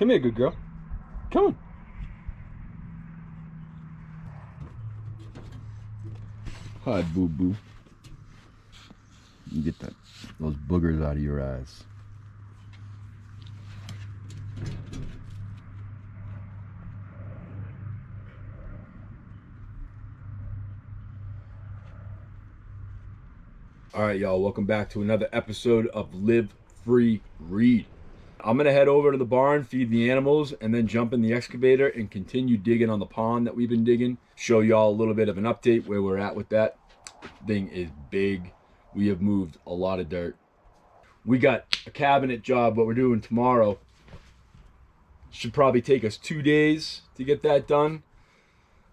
Come here, good girl. Come on. Hi, boo-boo. You get those boogers out of your eyes. All right, y'all, welcome back to another episode of Live Free Read. I'm gonna head over to the barn, feed the animals, and then jump in the excavator and continue digging on the pond that we've been digging. Show y'all a little bit of an update where we're at with that. Thing is big. We have moved a lot of dirt. We got a cabinet job, what we're doing tomorrow. Should probably take us 2 days to get that done.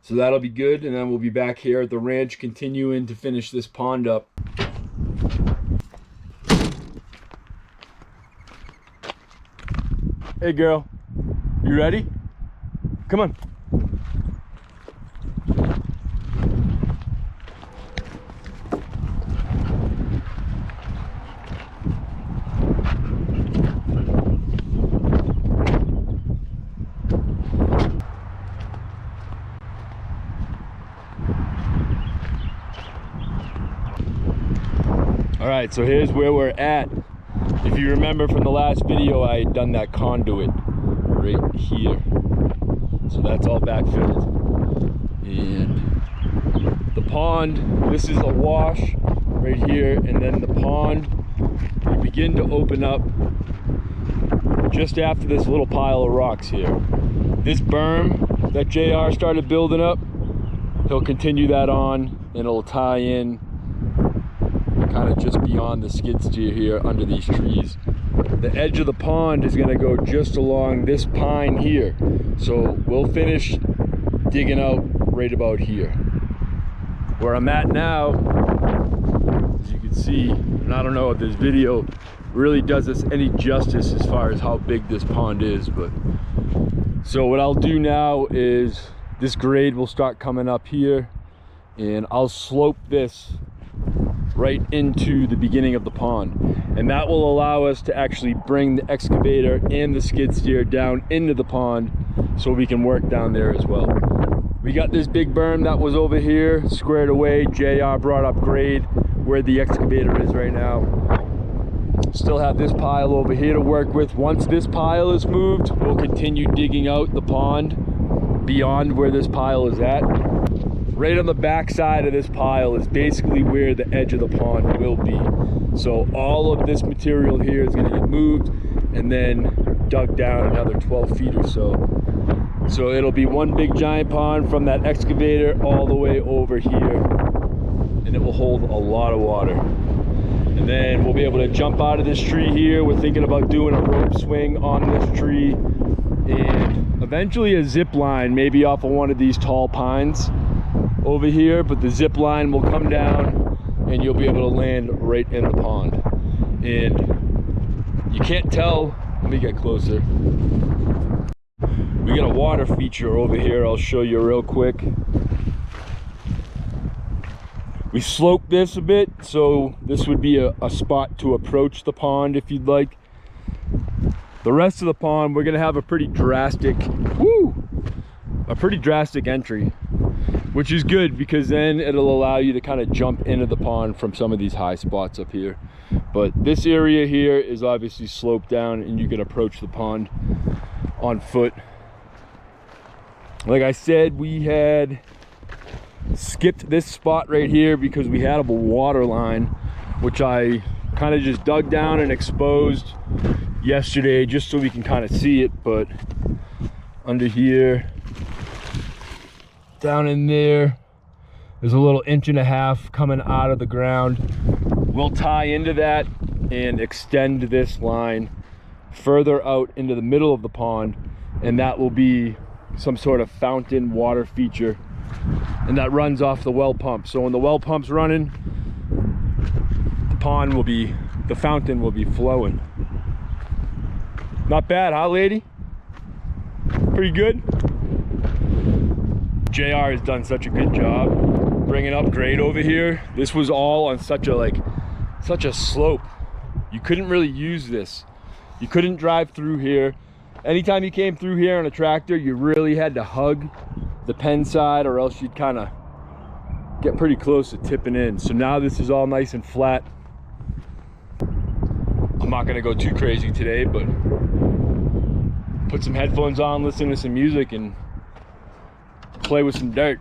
So that'll be good, and then we'll be back here at the ranch continuing to finish this pond up. Hey girl, you ready? Come on. All right, so here's where we're at. If you remember from the last video, I had done that conduit right here. So that's all backfilled. And the pond, this is a wash right here. And then the pond, we begin to open up just after this little pile of rocks here. This berm that JR started building up, he'll continue that on and it'll tie in kind of just beyond the skid steer here under these trees. The edge of the pond is going to go just along this pine here. So we'll finish digging out right about here. Where I'm at now, as you can see, and I don't know if this video really does us any justice as far as how big this pond is, but so what I'll do now is this grade will start coming up here and I'll slope this right into the beginning of the pond, and that will allow us to actually bring the excavator and the skid steer down into the pond so we can work down there as well. We got this big berm that was over here squared away. JR brought up grade where the excavator is right now. Still have this pile over here to work with. Once this pile is moved, we'll continue digging out the pond beyond where this pile is at. Right on the back side of this pile is basically where the edge of the pond will be. So all of this material here is going to get moved and then dug down another 12 feet or so. So it'll be one big giant pond from that excavator all the way over here, and it will hold a lot of water. And then we'll be able to jump out of this tree here. We're thinking about doing a rope swing on this tree and eventually a zip line, maybe off of one of these tall pines over here, but the zip line will come down and you'll be able to land right in the pond. And you can't tell, let me get closer. We got a water feature over here, I'll show you real quick. We sloped this a bit, so this would be a spot to approach the pond if you'd like. The rest of the pond, we're gonna have a pretty drastic entry, which is good because then it'll allow you to kind of jump into the pond from some of these high spots up here. But this area here is obviously sloped down and you can approach the pond on foot. Like I said, we had skipped this spot right here because we had a water line, which I kind of just dug down and exposed yesterday just so we can kind of see it. But under here, down in there, there's a little 1.5 inches coming out of the ground. We'll tie into that and extend this line further out into the middle of the pond, and that will be some sort of fountain water feature, and that runs off the well pump. So when the well pump's running, the fountain will be flowing. Not bad, huh, lady? Pretty good. JR has done such a good job bringing up grade over here. This was all on such a slope. You couldn't really use this. You couldn't drive through here Anytime you came through here on a tractor, you really had to hug the pen side or else you'd kind of get pretty close to tipping in. So now this is all nice and flat. I'm not gonna go too crazy today, but put some headphones on, listen to some music, and play with some dirt.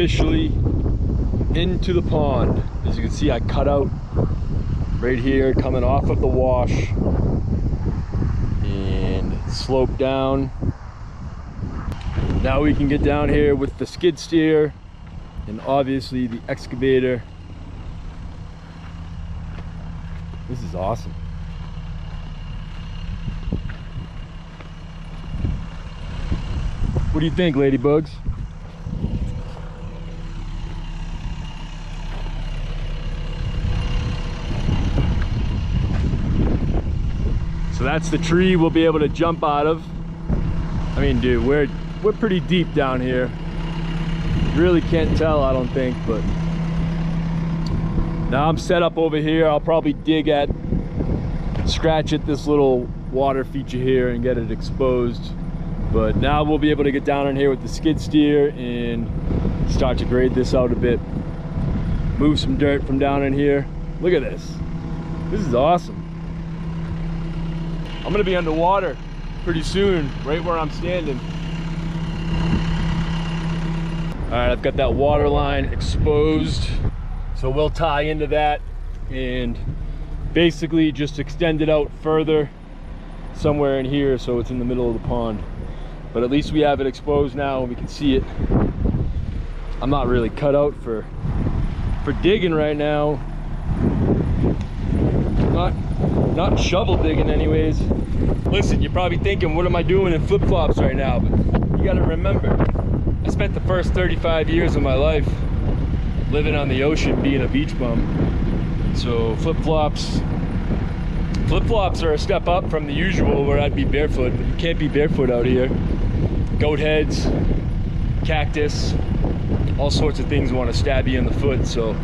officially into the pond. As you can see, I cut out right here coming off of the wash and slope down. Now we can get down here with the skid steer and obviously the excavator. This is awesome. What do you think, ladybugs? So that's the tree we'll be able to jump out of. I mean, dude, we're pretty deep down here. You really can't tell, I don't think, but now I'm set up over here. I'll probably scratch at this little water feature here and get it exposed. But now we'll be able to get down in here with the skid steer and start to grade this out a bit. Move some dirt from down in here. Look at this. This is awesome. I'm gonna be underwater pretty soon, right where I'm standing. All right, I've got that water line exposed. So we'll tie into that and basically just extend it out further somewhere in here so it's in the middle of the pond. But at least we have it exposed now and we can see it. I'm not really cut out for digging right now. Not shovel digging anyways. Listen, you're probably thinking, what am I doing in flip-flops right now? But you gotta remember, I spent the first 35 years of my life living on the ocean, being a beach bum. So flip-flops are a step up from the usual where I'd be barefoot, but you can't be barefoot out here. Goat heads, cactus, all sorts of things want to stab you in the foot. So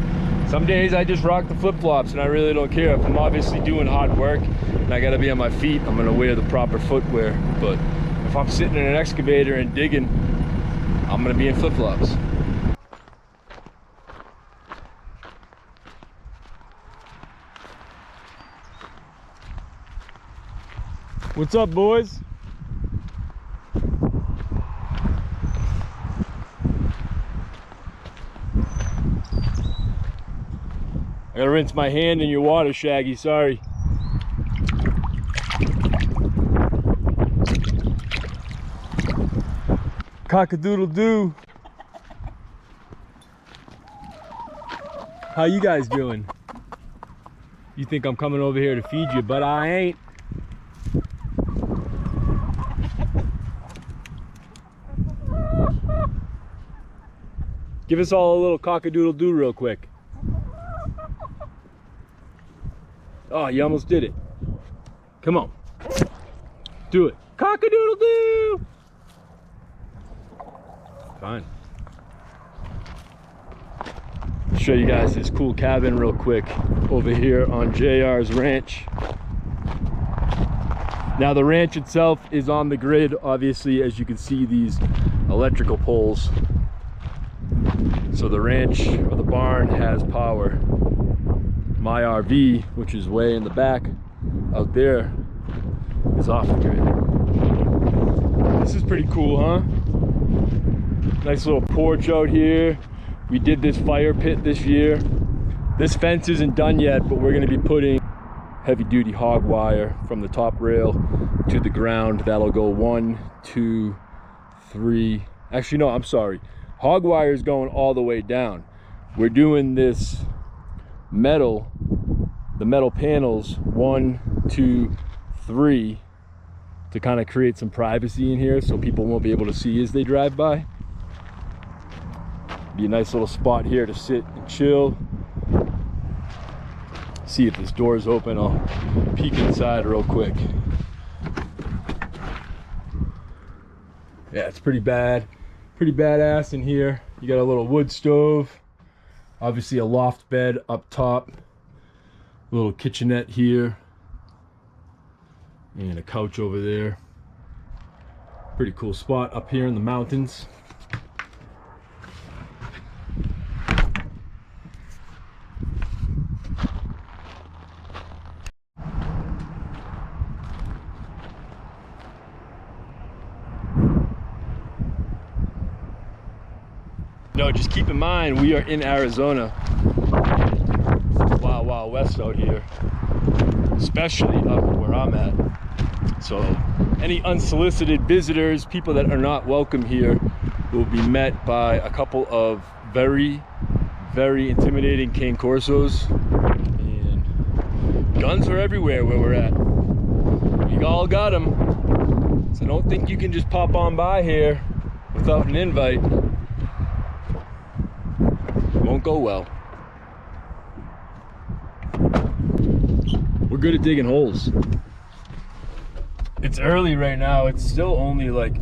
some days I just rock the flip-flops and I really don't care. If I'm obviously doing hard work and I gotta be on my feet, I'm gonna wear the proper footwear. But if I'm sitting in an excavator and digging, I'm gonna be in flip-flops. What's up, boys? I gotta rinse my hand in your water, Shaggy, sorry. Cock-a-doodle-doo. How you guys doing? You think I'm coming over here to feed you, but I ain't. Give us all a little cock-a-doodle-doo real quick. Oh, you almost did it. Come on. Do it. Cock-a-doodle-doo! Fine. Show you guys this cool cabin real quick over here on JR's ranch. Now the ranch itself is on the grid, obviously, as you can see these electrical poles. So the ranch or the barn has power. My RV, which is way in the back out there, is off the grid. This is pretty cool, huh? Nice little porch out here. We did this fire pit this year. This fence isn't done yet, but we're gonna be putting heavy duty hog wire from the top rail to the ground. That'll go 1, 2, 3. Actually, no, I'm sorry. Hog wire is going all the way down. We're doing this metal, the metal panels 1, 2, 3 to kind of create some privacy in here so people won't be able to see as they drive by. Be a nice little spot here to sit and chill. See if this door is open. I'll peek inside real quick. Yeah, it's pretty badass in here. You got a little wood stove, obviously a loft bed up top, a little kitchenette here, and a couch over there. Pretty cool spot up here in the mountains. Yo, just keep in mind, we are in Arizona. Wild, wild west out here, especially up where I'm at. So any unsolicited visitors, people that are not welcome here, will be met by a couple of very, very intimidating cane corsos. And guns are everywhere where we're at. We all got them. So don't think you can just pop on by here without an invite. It won't go well. We're good at digging holes. It's early right now. It's still only like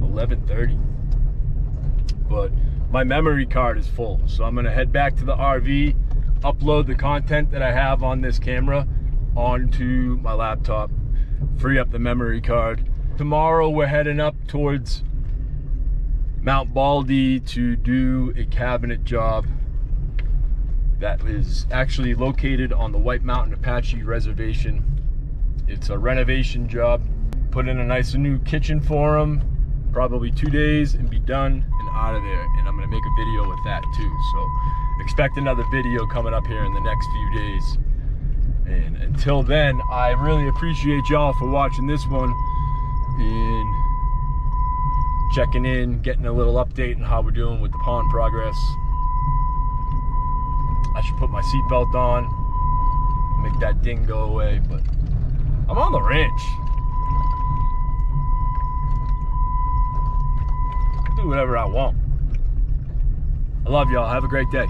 11:30. But my memory card is full. So I'm gonna head back to the RV, upload the content that I have on this camera onto my laptop, free up the memory card. Tomorrow we're heading up towards Mount Baldy to do a cabinet job that is actually located on the White Mountain Apache Reservation. It's a renovation job. Put in a nice new kitchen for them, probably 2 days and be done and out of there. And I'm gonna make a video with that too. So expect another video coming up here in the next few days. And until then, I really appreciate y'all for watching this one and checking in, getting a little update on how we're doing with the pond progress. I should put my seatbelt on, make that ding go away, but I'm on the ranch. Do whatever I want. I love y'all. Have a great day.